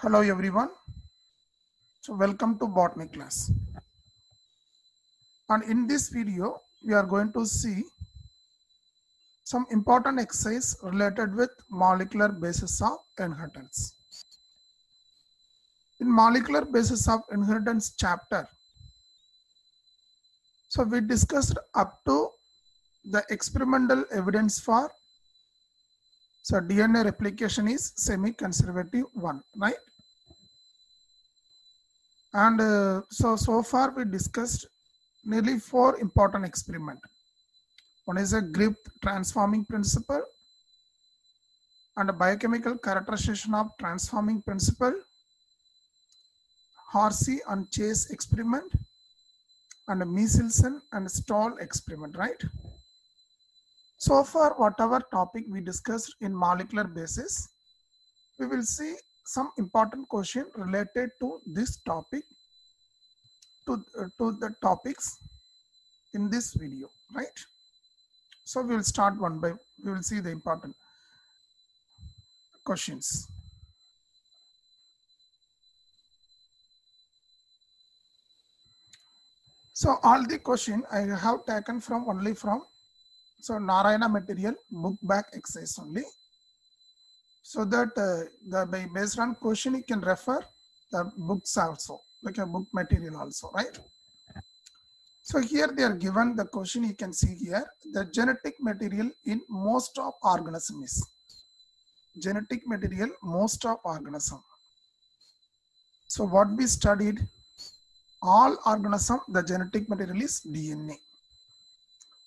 Hello everyone. So welcome to botany class. And in this video, we are going to see some important exercise related with molecular basis of inheritance. In molecular basis of inheritance chapter, so we discussed up to the experimental evidence for DNA replication is semi-conservative one, right? And so far we discussed nearly 4 important experiments. One is a Griffith transforming principle and a biochemical characterization of transforming principle, Horsey and Chase experiment, and a Michelson and Stahl experiment, right? So far, whatever topic we discussed in molecular basis, we will see some important question related to this topic, to the topics in this video, right? So we will start we will see the important questions. So all the question I have taken from only from Narayana material book back exercise only, so that based on question you can refer the books also, like a book material also, right? So here they are given the question, you can see here the genetic material in most of organism is genetic material most of organism. So what we studied, all organism the genetic material is DNA.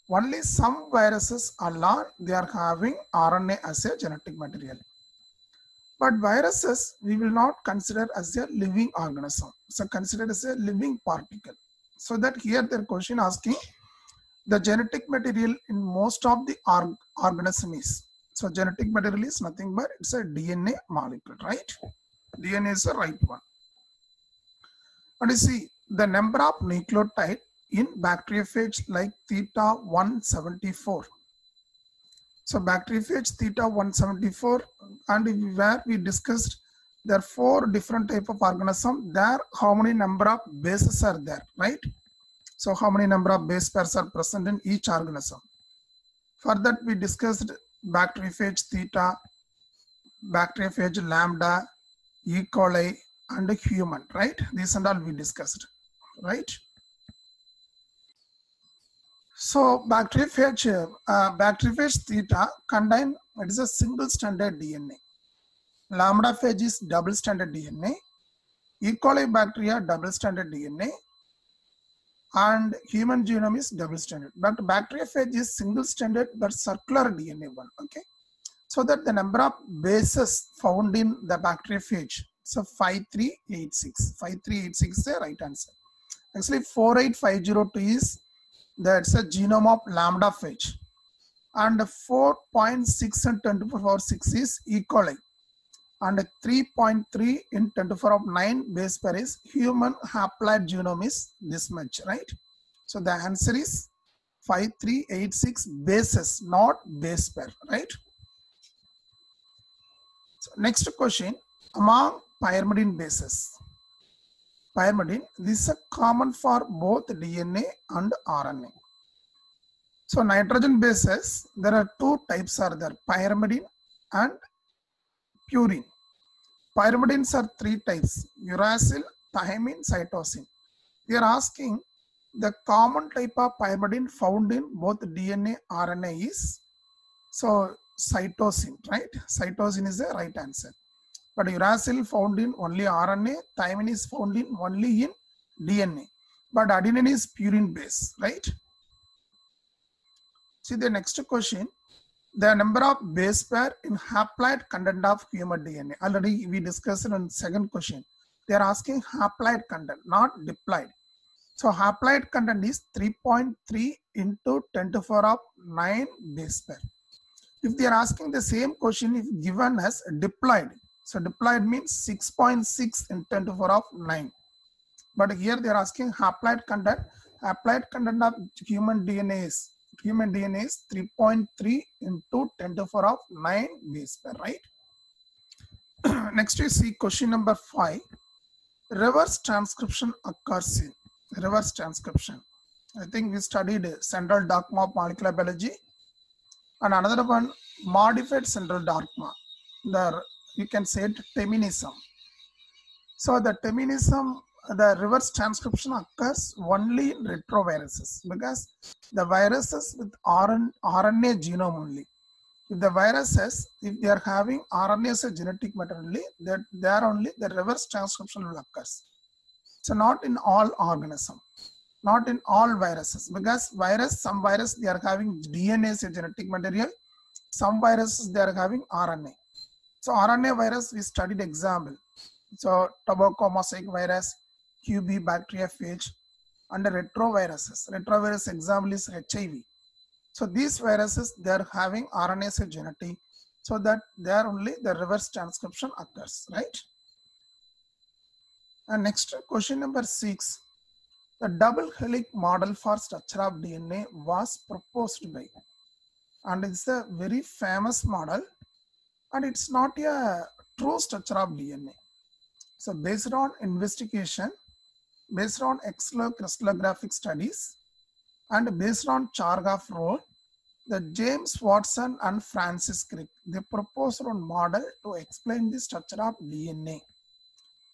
Only some viruses alone they are having RNA as a genetic material. But viruses we will not consider as a living organism. So considered as a living particle. So that here their question asking the genetic material in most of the organism is. So genetic material is nothing but it's a DNA molecule, right? DNA is the right one. And you see the number of nucleotide in bacteriophage like theta 174. So bacteriophage theta 174, and where we discussed there are 4 different type of organism. There how many number of bases are there, right? So how many number of base pairs are present in each organism. For that we discussed bacteriophage theta, bacteriophage lambda, E. coli and human, right? These and all we discussed, right? So bacteriophage theta contain, it is a single stranded DNA. Lambda phage is double stranded DNA. E. coli bacteria double stranded DNA. And human genome is double stranded. But bacteriophage is single stranded but circular DNA one. Okay. So that the number of bases found in the bacteriophage, so 5386. 5386 is the right answer. Actually 48502 is that's a genome of lambda phage, and 4.6 in 10 to the power 6 is E. coli, and 3.3 in 10 to the power 9 base pair is human haploid genome is this much, right? So the answer is 5386 bases, not base pair, right? So next question, among pyrimidine bases. Pyrimidine, this is common for both DNA and RNA. So nitrogen bases, there are 2 types are there, pyrimidine and purine. Pyrimidines are 3 types, uracil, thymine, cytosine. They are asking the common type of pyrimidine found in both DNA, RNA is, so cytosine, right? Cytosine is the right answer. But uracil found in only RNA, thymine is found in only in DNA. But adenine is purine base, right? See the next question. The number of base pair in haploid content of human DNA. Already we discussed in second question. They are asking haploid content, not diploid. So haploid content is 3.3 into 10 to the power 9 base pair. If they are asking the same question, if given as diploid, so diploid means 6.6 in 10 to the power 9. But here they are asking haploid content. Haploid content of human DNA is 3.3 into 10 to the power 9 base pair, right? Next you see question number 5. Reverse transcription occurs in reverse transcription. I think we studied central dogma of molecular biology, and another one modified central dogma. You can say it feminism. So the feminism, the reverse transcription occurs only in retroviruses because the viruses with RNA genome only. If the viruses, if they are having RNA as a genetic material, that there only the reverse transcription will occur. So not in all organisms, not in all viruses, because some virus they are having DNA as a genetic material, some viruses they are having RNA. So RNA virus we studied example. So tobacco mosaic virus, QB bacteriophage, and retroviruses. Retrovirus example is HIV. So these viruses, they are having RNA as a genetic, so that there only the reverse transcription occurs, right? And next question number 6, the double helix model for structure of DNA was proposed by, and it's a very famous model, and it's not a true structure of DNA. So based on investigation, based on crystallographic studies, and based on Chargaff rule, the James Watson and Francis Crick, they proposed a model to explain the structure of DNA.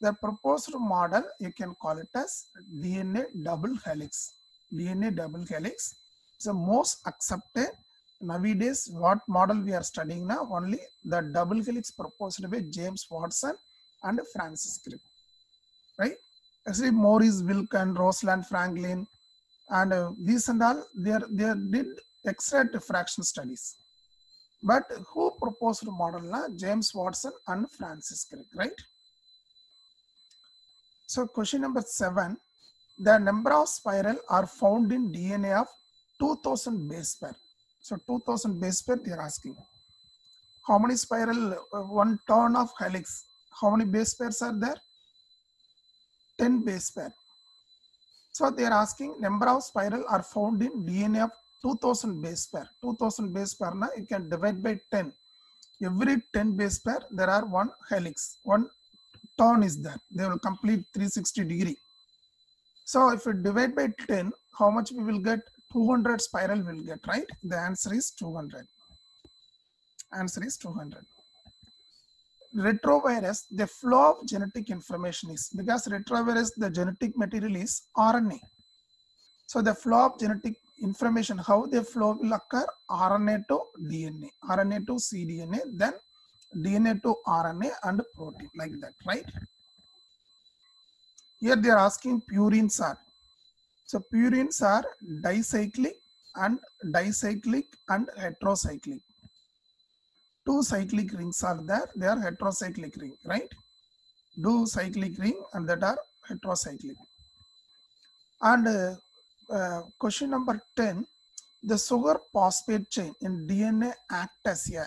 The proposed model, you can call it as DNA double helix. DNA double helix is the most accepted nowadays. What model we are studying now? Only the double helix proposed by James Watson and Francis Crick, right? Actually, Maurice Wilkins, Rosalind Franklin, and these and all, they did X-ray diffraction studies. But who proposed the model? James Watson and Francis Crick, right? So question number 7, the number of spiral are found in DNA of 2000 base pair. So 2000 base pair they are asking. How many spiral, one turn of helix, how many base pairs are there? 10 base pair. So they are asking number of spiral are found in DNA of 2000 base pair. 2000 base pair, you can divide by 10. Every 10 base pair, there are one helix, one turn is there. They will complete 360 degree. So if you divide by 10, how much we will get? 200 spiral will get, right? The answer is 200. Answer is 200. Retrovirus, the flow of genetic information is, because retrovirus, the genetic material is RNA. So the flow of genetic information, how the flow will occur? RNA to DNA, RNA to cDNA, then DNA to RNA and protein, like that, right? Here they are asking purines are. So purines are dicyclic and heterocyclic. 2 cyclic rings are there, they are heterocyclic ring, right? 2 cyclic ring and that are heterocyclic. And question number 10, the sugar phosphate chain in DNA act as a,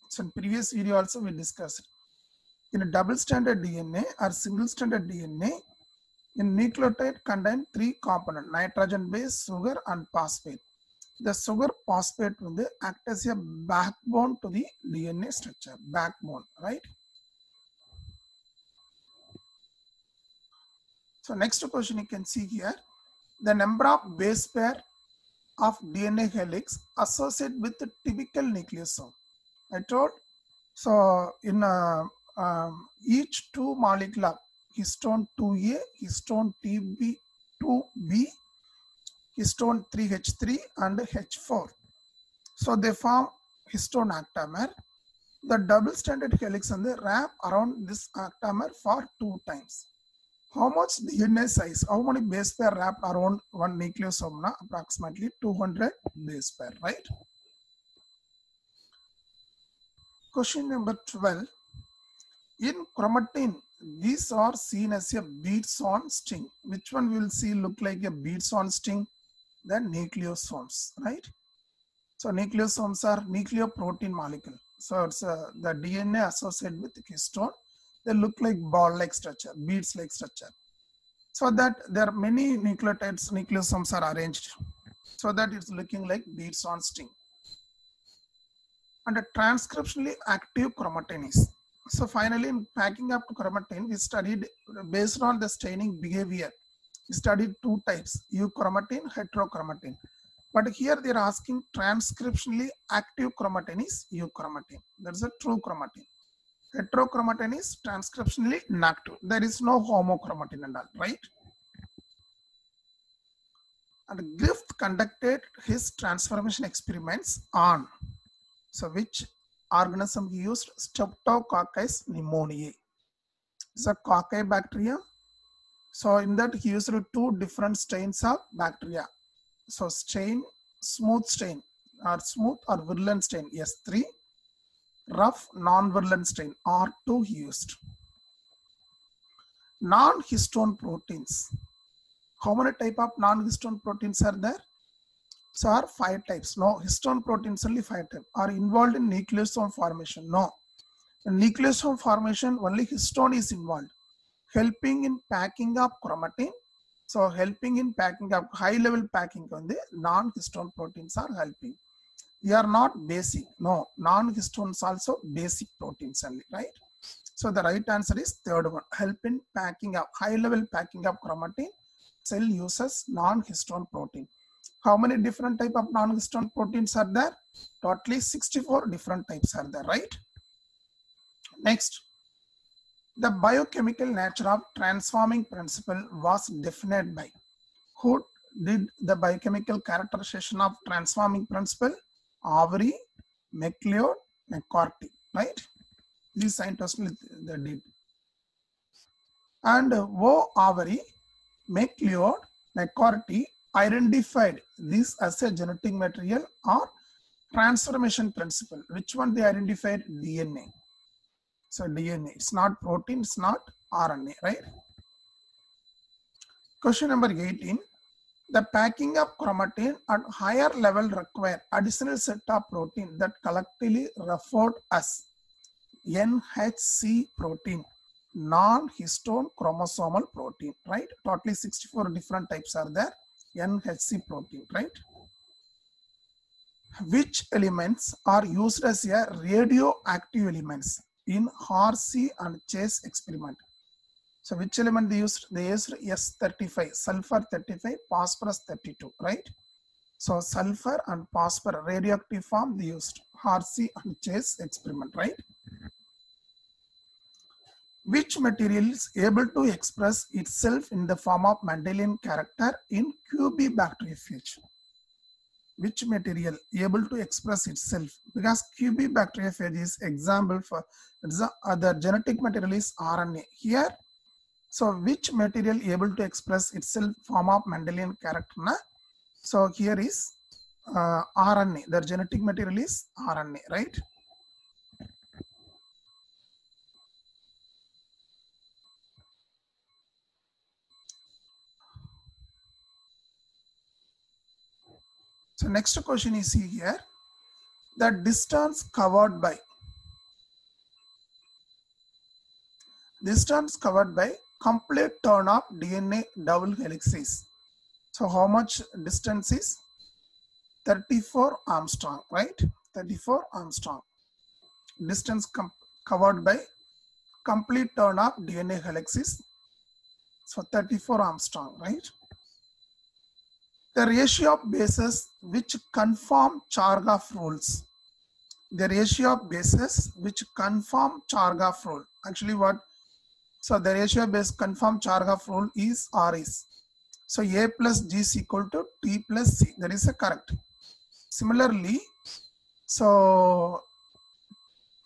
so in previous video also we discussed, in a double stranded DNA or single stranded DNA, in nucleotide contain 3 components, nitrogen base, sugar and phosphate. The sugar phosphate will act as a backbone to the DNA structure, backbone, right? So next question you can see here, the number of base pair of DNA helix associated with the typical nucleosome. I told, so in each 2 molecular, histone 2A, histone TB2B, histone 3H3 and H4. So they form histone octamer. The double stranded helix and they wrap around this octamer for 2 times. How much DNA size? How many base pair wrapped around one nucleosome? Approximately 200 base pair, right? Question number 12. In chromatin, these are seen as a beads on string. Which one will see look like a beads on string? The nucleosomes, right? So nucleosomes are nucleoprotein molecule. So it's the DNA associated with histone. They look like ball-like structure, beads-like structure. So that there are many nucleotides, nucleosomes are arranged, so that it's looking like beads on string. And a transcriptionally active chromatin is. So finally, in packing up chromatin, we studied based on the staining behavior. We studied two types, euchromatin, heterochromatin. But here they are asking transcriptionally active chromatin is euchromatin. That is a true chromatin. Heterochromatin is transcriptionally inactive. There is no homochromatin and all, right? And Griffith conducted his transformation experiments on, so which organism he used? Streptococcus pneumoniae. It's a cocci bacteria. So in that he used two different strains of bacteria. So strain, smooth strain or smooth or virulent strain S3, rough non-virulent strain R2 he used. Non-histone proteins. How many type of non-histone proteins are there? So are 5 types. No, histone proteins only 5 types. Are involved in nucleosome formation? No. In nucleosome formation only histone is involved, helping in packing up chromatin. So helping in packing up high level packing on the non-histone proteins are helping. They are not basic. No, non-histones also basic proteins only, right? So the right answer is third one. Help in packing up high level packing up chromatin. Cell uses non-histone protein. How many different type of non-histone proteins are there? Totally 64 different types are there, right? Next, the biochemical nature of transforming principle was defined by. Who did the biochemical characterization of transforming principle? Avery, MacLeod, McCarthy, right? These scientists they did. And Avery, MacLeod, McCarthy identified this as a genetic material or transformation principle. Which one they identified? DNA. So DNA, it's not protein, it's not RNA, right? Question number 18. The packing of chromatin at higher level require additional set of protein that collectively referred as NHC protein, non-histone chromosomal protein, right? Totally 64 different types are there. NHC protein, right? Which elements are used as a radioactive elements in Horsey and Chase experiment? So which element they used? They used S35, sulfur 35, phosphorus 32, right? So sulfur and phosphorus radioactive form they used. Horsey and Chase experiment, right? Which material is able to express itself in the form of Mendelian character in QB bacteriophage? Which material able to express itself? Because QB bacteriophage is example for the other genetic material is RNA. Here, so which material able to express itself form of Mendelian character? Na? So here is RNA. The genetic material is RNA, right? So next question is here. The distance covered by complete turn of DNA double helices. So how much distance is? 34 Armstrong, right? 34 Armstrong. Distance covered by complete turn of DNA helices. So 34 Armstrong, right? The ratio of bases which conform Chargaff rules. The ratio of bases which conform Chargaff rule. Actually what? So the ratio of base conform Chargaff rule is R is. So A plus G is equal to T plus C. That is a correct. Similarly, so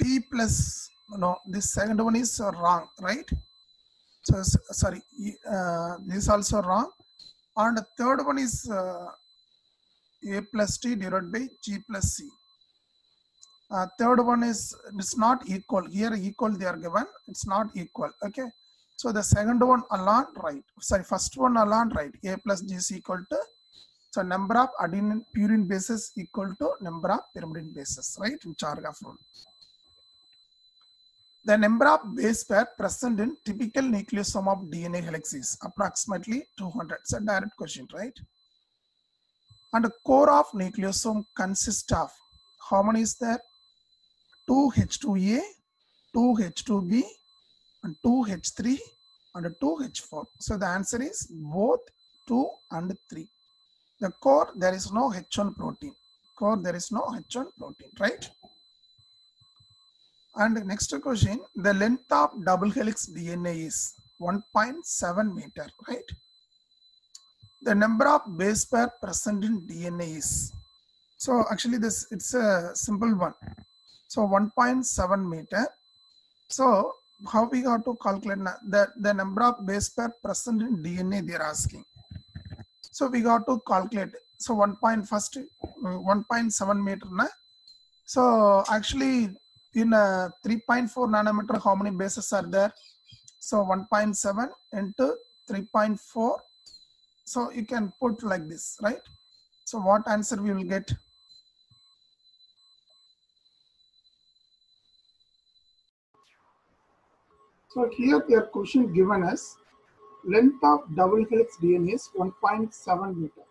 T plus, no, this second one is wrong, right? So sorry, this is also wrong. And the third one is A plus T divided by G plus C. Third one is, it's not equal. Here equal they are given, it's not equal, okay? So the second one alone right. Sorry, first one alone right. A plus G is equal to, so number of adenine purine bases equal to number of pyrimidine bases, right? In Chargaff rule. The number of base pair present in typical nucleosome of DNA helix is approximately 200. It's a direct question, right? And the core of nucleosome consists of, how many is there? 2 H2A 2H2B and 2H3 and 2H4. So the answer is both 2 and 3. The core, there is no H1 protein. Core, there is no H1 protein, right? And next question, the length of double helix DNA is 1.7 meter, right? The number of base pair present in DNA is, so actually this, it's a simple one. So 1.7 meter. So how we got to calculate the number of base pair present in DNA they are asking. So we got to calculate. So 1.7 meter. Na? So actually in 3.4 nanometer, how many bases are there? So 1.7 into 3.4. So you can put like this, right? So what answer we will get? So here their question given us length of double helix DNA is 1.7 meter.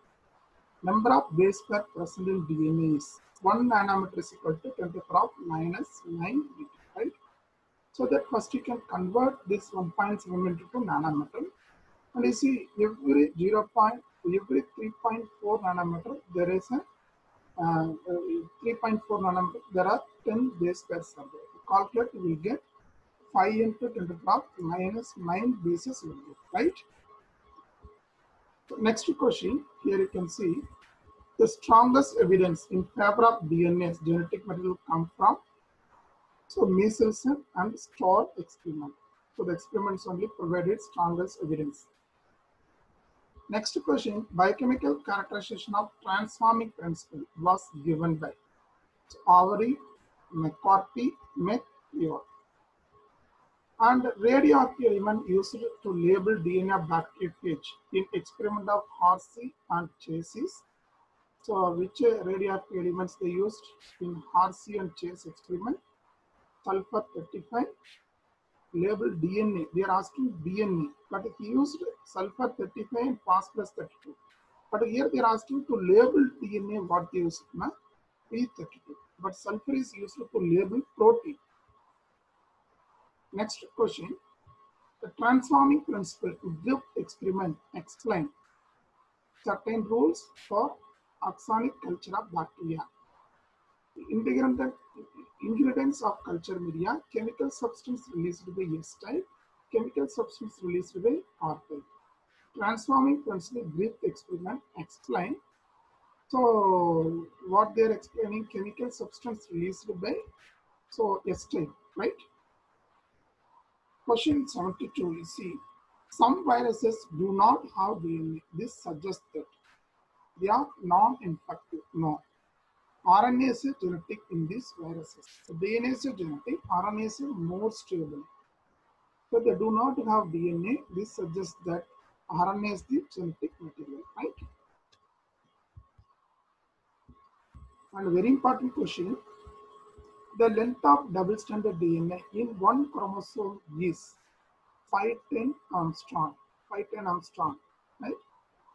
Number of base pair present in DNA is 1 nanometer is equal to 10 to the power minus 9 meter, right? So that first you can convert this 1.7 meter to nanometer. And you see every 3.4 nanometer there is a 3.4 nanometer, there are 10 base pairs are there. To calculate, you will get 5 into 10 to the power minus 9 bases will get, right? So next question, here you can see the strongest evidence in favor of DNA's genetic material come from, so Michelson and Stoll experiment. So the experiments only provided strongest evidence. Next question, biochemical characterization of transforming principle was given by Avery, McCarthy, McLeod. And radioactive element used to label DNA of bacteriophage in experiment of Horsey and Chase. So which radioactive elements they used in Horsey and Chase experiment? Sulfur 35, labeled DNA. They are asking DNA, but he used sulfur 35 and phosphorus 32. But here they are asking to label DNA, what they use? P32. But sulfur is used to label protein. Next question. The transforming principle Drift experiment explain certain rules for oxonic culture of bacteria. Ingredients of culture media, chemical substance released by S type, chemical substance released by R type. Transforming principle Drift experiment explain. So what they are explaining, chemical substance released by, so S type, right? Question 72, you see, some viruses do not have DNA. This suggests that they are non-infective. No. RNA is genetic in these viruses. So DNA is genetic, RNA is more stable. So they do not have DNA. This suggests that RNA is the genetic material, right? And a very important question, the length of double-stranded DNA in one chromosome is 510 Armstrong, 510 Armstrong, right?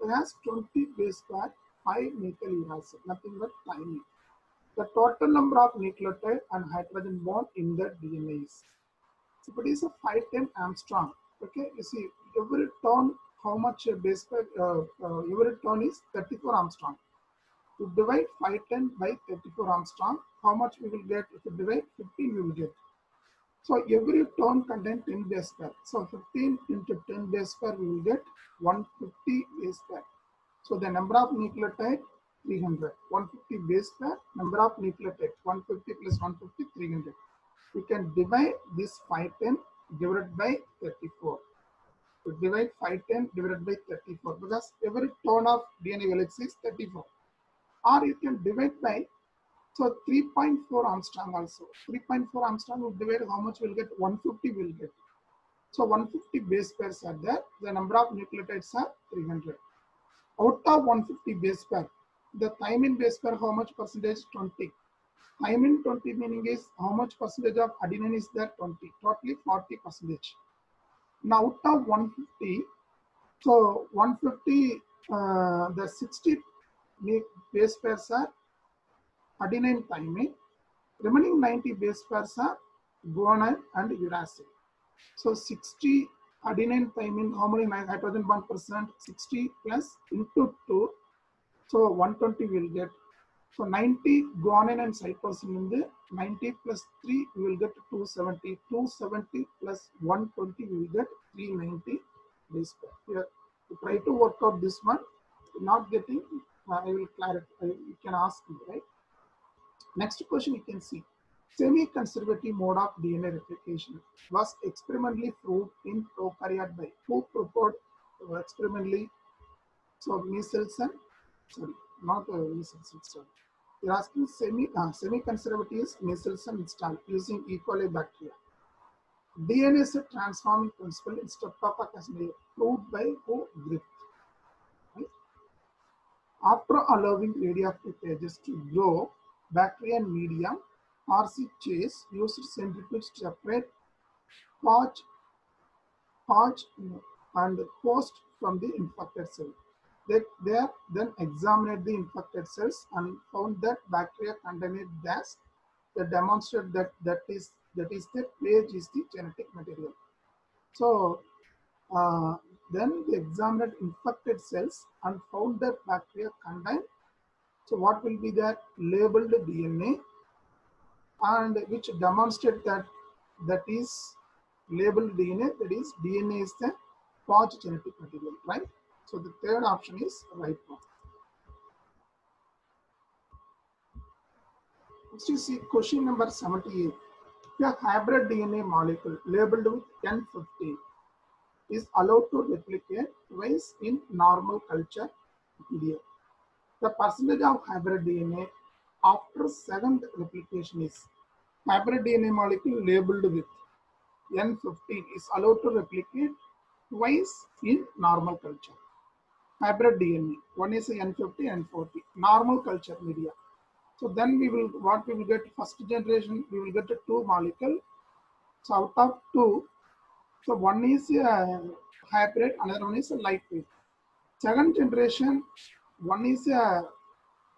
It has 20 base pair, 5 nuclear acid, nothing but tiny. The total number of nucleotide and hydrogen bond in the DNA is. If it is a 510 Armstrong, okay, you see every turn how much base pair, every turn is 34 Armstrong. To divide 510 by 34 Armstrong, how much we will get? If you divide 15, we will get. So every turn contains 10 base pair. So 15 into 10 base pair, we will get 150 base pair. So the number of nucleotide 300. 150 base pair, number of nucleotide 150 plus 150, 300. We can divide this 510 divided by 34. So divide 510 divided by 34 because every turn of DNA helix is 34. Or you can divide by, so 3.4 Armstrong also. 3.4 Armstrong will divide how much we'll get? 150 will get. So 150 base pairs are there. The number of nucleotides are 300. Out of 150 base pair, the thymine base pair, how much percentage? 20. Thymine 20 meaning is how much percentage of adenine is there? 20. Totally 40 percentage. Now out of 150, so 150, the 60 base pairs are adenine thymine. Remaining 90 base pairs are guanine, and uracil. So 60 adenine thymine, how many hydrogen bond percent? 60 plus into 2. So 120 will get. So 90 guanine and cytosine in the 90 plus 3 we will get 270. 270 plus 120 we will get 390 base pair. Here to try to work out this one, not getting, I will clarify. You can ask me, right? Next question you can see. Semi-conservative mode of DNA replication was experimentally proved in prokaryote by who proposed experimentally? So Michelson, sorry, not Michelson, sorry. You're asking semi-conservative is Michelson installed using E. coli bacteria. DNA is a transforming principle in Streptococcus has been proved by who? Griffith. Right? After allowing radioactive phages to grow, bacteria and medium, R.C. Chase used centrifuge to separate pouch and host from the infected cell. They then examined the infected cells and found that bacteria contained gas. They demonstrated that is the phage is the genetic material. So then they examined infected cells and found that bacteria contain. So what will be that? Labeled DNA, and which demonstrate that is labeled DNA, that is DNA is the pouch genetic material, right? So the third option is right one. Next you see question number 78. A hybrid DNA molecule labeled with N50 is allowed to replicate twice in normal culture media. The percentage of hybrid DNA after second replication is hybrid DNA molecule labeled with N15 is allowed to replicate twice in normal culture. Hybrid DNA, one is N50, N40, normal culture media. So then we will get first generation, we will get a 2 molecule. So out of 2, so one is a hybrid, another one is a lightweight. Second generation, one is a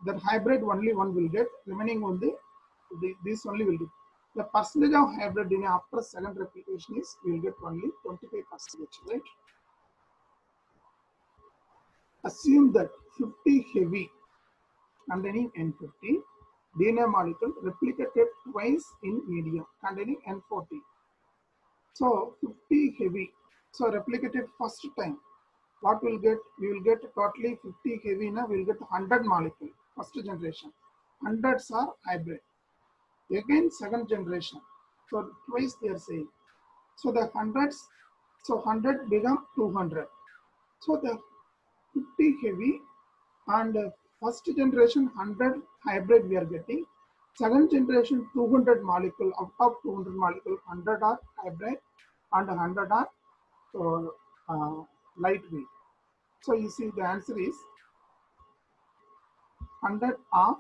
that hybrid, only one will get, remaining on this only will do. The percentage of hybrid DNA after second replication is we will get only 25%, right? Assume that 50 heavy containing N50 DNA molecule replicated twice in medium containing N40. So 50 heavy, so replicated first time. What we'll get? We will get totally 50 heavy, now we will get 100 molecule, first generation. 100s are hybrid. Again, second generation. So twice they are saying. So the hundreds, so 100 become 200. So the 50 heavy and first generation 100 hybrid we are getting. Second generation 200 molecule, out of 200 molecule, 100 are hybrid and 100 are lightweight. So you see the answer is 100 of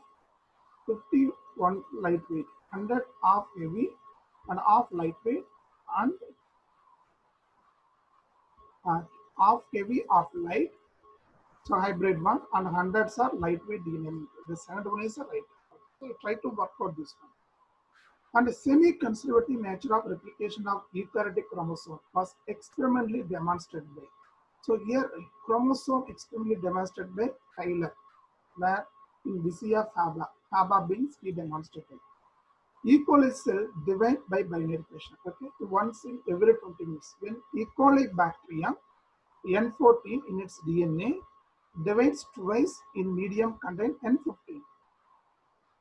51 lightweight, 100 of heavy and of lightweight, and of heavy of light. So hybrid one, and 100s are lightweight DNA. The second one is a light. So try to work out this one. And the semi-conservative nature of replication of eukaryotic chromosome was experimentally demonstrated by. So here chromosome experimentally demonstrated by Tyler, where in Vicia faba, faba beans he demonstrated. E. coli cell divide by binary question. Okay, once in every 20 minutes. When E. coli bacteria N14 in its DNA divides twice in medium contain N15.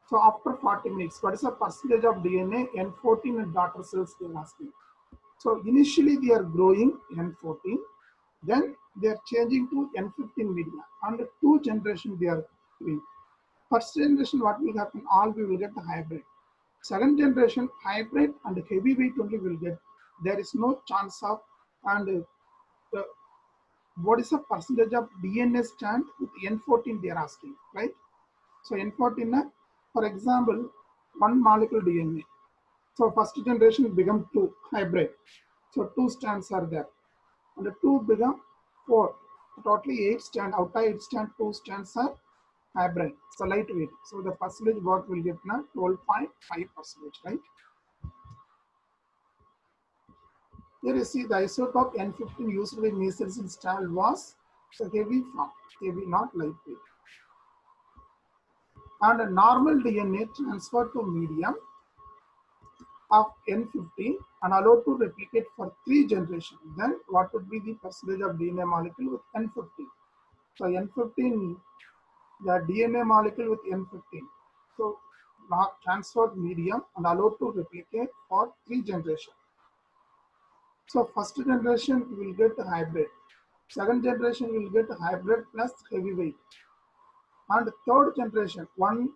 So after 40 minutes, what is the percentage of DNA N14 in daughter cells they are asking? So initially they are growing N14, then they are changing to N15 media. Under 2 generations they are doing. First generation, what will happen? All we will get the hybrid. Second generation, hybrid and heavyweight only will get. There is no chance of, and what is the percentage of DNA strand with N14 they are asking, right? So N14, for example, 1 molecule DNA. So first generation become 2 hybrid. So 2 strands are there. And the 2 become 4. Totally 8 strands. Out of 8 strands, 2 strands are hybrid. So lightweight. So the percentage what will get now 12.5%, right? Here you see the isotope N15 used by measles installed was the heavy form, heavy, not lightweight. And a normal DNA transferred to medium of N15 and allowed to replicate for 3 generations. Then what would be the percentage of DNA molecule with N15? So N15, the DNA molecule with N15. So not transferred medium and allowed to replicate for 3 generations. So first generation we will get hybrid. Second generation we will get hybrid plus heavyweight. And third generation, one,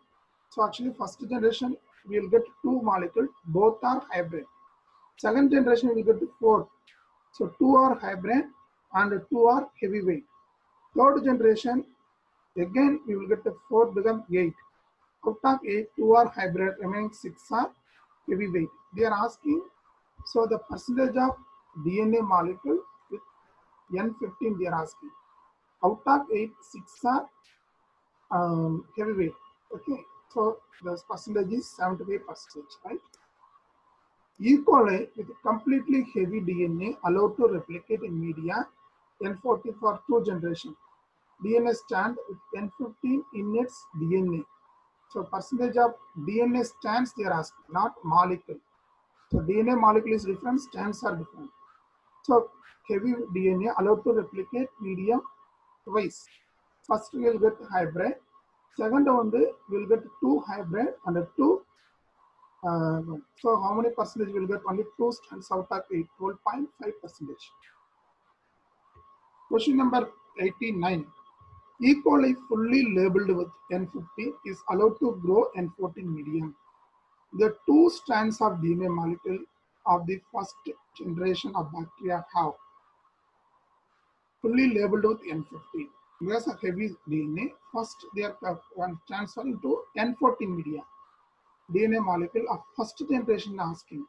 so actually first generation we will get 2 molecules, both are hybrid. Second generation we will get 4. So 2 are hybrid and 2 are heavyweight. Third generation, again we will get 4 become 8. Out of 8, 2 are hybrid, remaining 6 are heavyweight. They are asking, so the percentage of DNA molecule with N15 they are asking. Out of 8, 6 are heavyweight. Okay, so the percentage is 75%, right? E. coli with completely heavy DNA allowed to replicate in media N40 for 2 generations. DNA stand with N15 in its DNA. So percentage of DNA strands they are asking, not molecule. So DNA molecule is different, strands are different. So heavy DNA allowed to replicate medium twice. First we will get hybrid. Second one we will get 2 hybrid and 2. So how many percentage will get? Only 2 strands out of 8, 12.5%. Question number 89. E. coli fully labeled with N50 is allowed to grow N14 medium. The 2 strands of DNA molecule of the first generation of bacteria have fully labeled with N50. Because of heavy DNA, first they are transferring to N14 media. DNA molecule of first generation asking.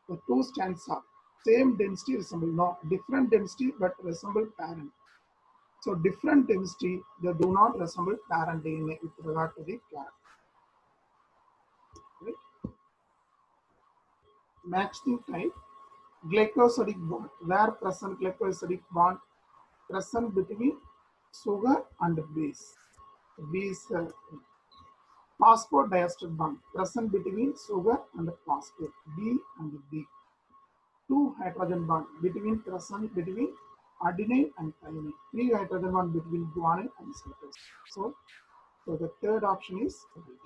The 2 strands are same density resemble, no, different density but resemble parent. So different density, they do not resemble parent DNA with regard to the character. Right? Matching type, glycosidic bond, where present glycosidic bond present between sugar and base. Base phosphodiester bond present between sugar and phosphate, B and B. 2 hydrogen bond present between adenine and thymine. 3 hydrogen bond between guanine and cytosine. So the third option is right.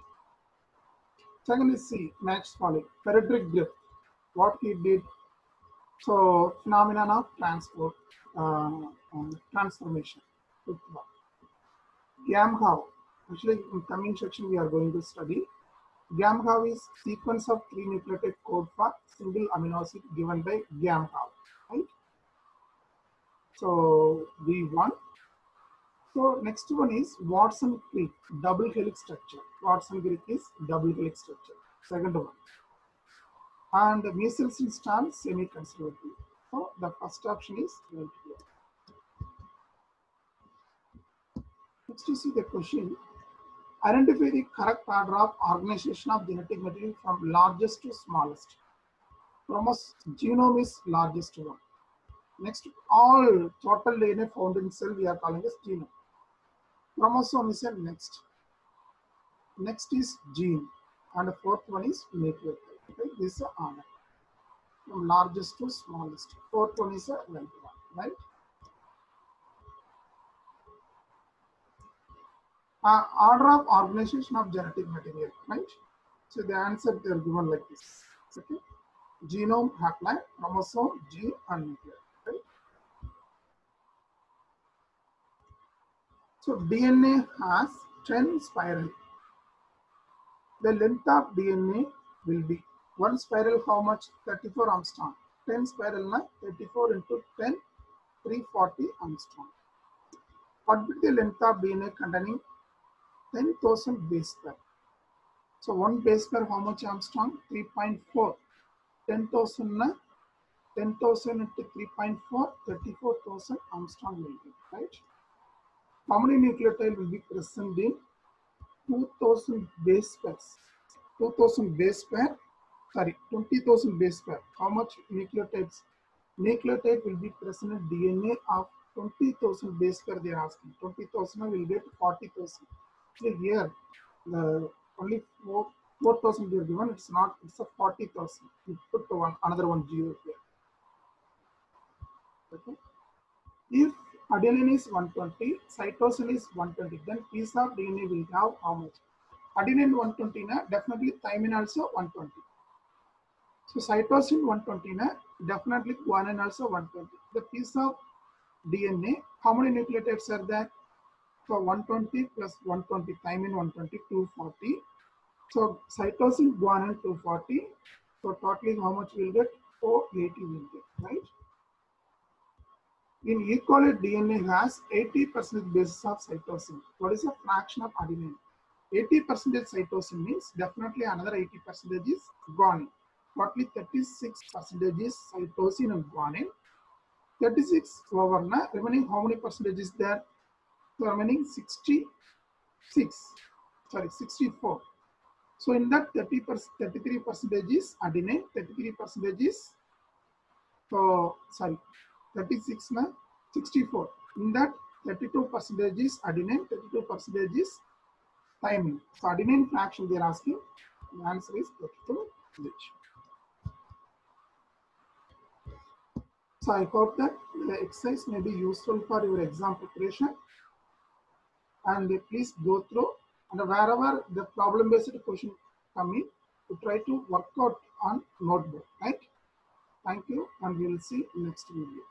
Second is C, Max Pollock. Frederick Griff, what he did. So phenomenon of transport, transformation. Gamma, actually in coming section we are going to study. Gamma is sequence of 3 nucleotide code for single amino acid given by gamma, right? So V1. So next one is Watson-Crick, double helix structure. Watson-Crick is double helix structure. Second one. And the measles install semi-conservative. So the first option is right here. Next you see the question. Identify the correct order of organization of genetic material from largest to smallest. Genome is largest one. Next, all total DNA found in cell we are calling as genome. Chromosome is next. Next is gene, and the fourth one is nucleotide. Okay, this is order from largest to smallest. Fourth one is a right one, right? Order of organization of genetic material, right? So the answer they are given like this. Okay, genome, haploid, chromosome, gene, and nucleotide. Right? So DNA has 10 spiral. The length of DNA will be 1 spiral how much? 34 Armstrong. 10 spiral na 34 into 10, 340 Armstrong. What will be the length of DNA containing 10,000 base pair? So 1 base pair how much Armstrong? 3.4. 10,000 na 10,000 into 3.4, 34,000 Armstrong will be, right? How many nucleotides will be present in 2,000 base pairs? 2,000 base pair, sorry, 20,000 base pair. How much nucleotides nucleotide will be present in DNA of 20,000 base pair they are asking. 20,000 will get 40,000. So here the only 4,000 we are given. It's not. It's a 40,000. We put another one zero here. Okay. If adenine is 120, cytosine is 120, then piece of DNA will have how much? Adenine 120 na, definitely thymine also 120. So cytosine 120 na, definitely guanine also 120. The piece of DNA, how many nucleotides are there? So 120 plus 120, thymine 120, 240. So cytosine, guanine 240. So totally how much will get? 480 will get, right? In E. coli, DNA has 80% basis of cytosine. What is the fraction of adenine? 80% cytosine means definitely another 80% is guanine. Totally 36% is cytosine and guanine. 36 over na, remaining how many percentage is there? So remaining 64. So in that 33% is adenine, 33% is 36 na 64. In that 32% is adenine, 32% is thymine. So adenine fraction they are asking. The answer is 32%. So I hope that the exercise may be useful for your exam preparation. And please go through, and wherever the problem based question come in, to try to work out on notebook, right? Thank you, and we will see next video.